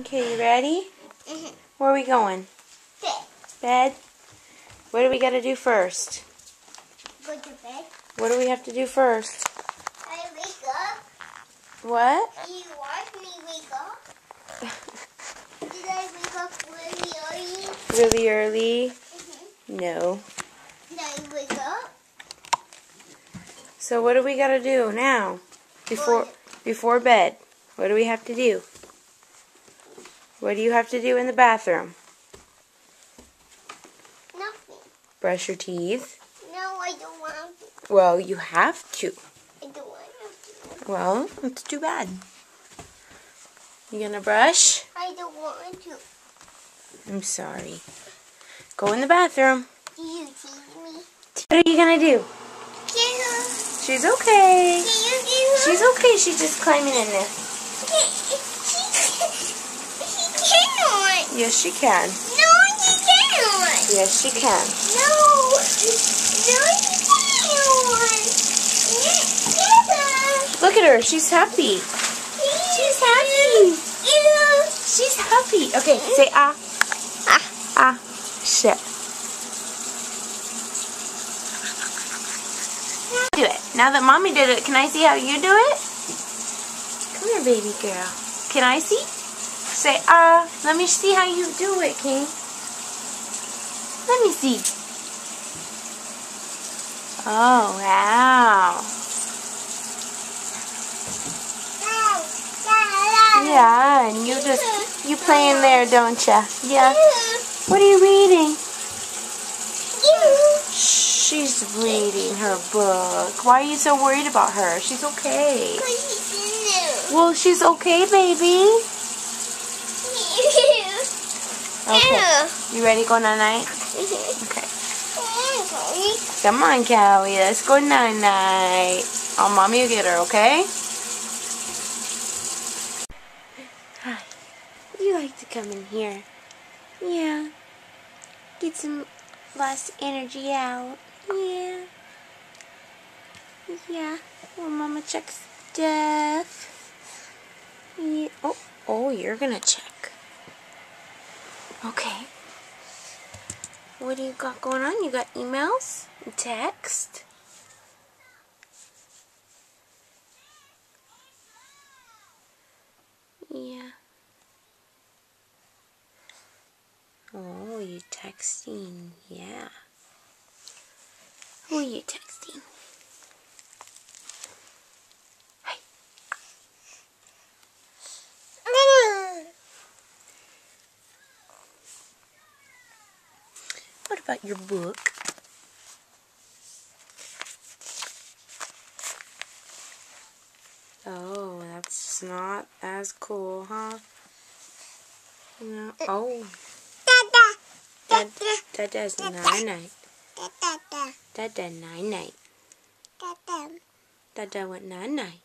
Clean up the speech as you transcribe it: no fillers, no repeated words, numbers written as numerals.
Okay, you ready? Mm-hmm. Where are we going? Bed. Bed? What do we got to do first? Go to bed. What do we have to do first? I wake up. What? You watch me wake up. Did I wake up really early? Really early? Mm-hmm. No. Did I wake up? So what do we got to do now? Before bed. What do we have to do? What do you have to do in the bathroom? Nothing. Brush your teeth. No, I don't want to. Well, you have to. I don't want to. Well, it's too bad. You gonna brush? I don't want to. I'm sorry. Go in the bathroom. Do you tease me? What are you gonna do? Can She's okay. you give her? She's okay. She's just climbing in there. She cannot. Yes, she can. No, she cannot. Yes, she can. No, she cannot. Look at her. She's happy. She's happy. She's happy. Okay, say ah. Ah. Ah. Shit. Do it. Now that Mommy did it, can I see how you do it? Come here, baby girl. Can I see? Say ah. Let me see how you do it, King. Let me see. Oh, wow. Yeah, and you play in there, don't ya? Yeah. What are you reading? She's reading her book. Why are you so worried about her? She's okay. Well, she's okay, baby. Okay. You ready to go night-night? Okay. Come on, Callie. Let's go night-night. Oh, Mommy will get her, okay? Hi. You like to come in here. Yeah. Get some lost energy out. Yeah. Yeah. Well, Mama check stuff. Yeah. Oh, you're gonna check. Okay. What do you got going on? You got emails? Text? Yeah. Oh, you texting. Yeah. Who are you texting? Hey. What about your book? Oh, that's not as cool, huh? No. Oh. Dada's night-night. Dada night-night. Dada went night-night.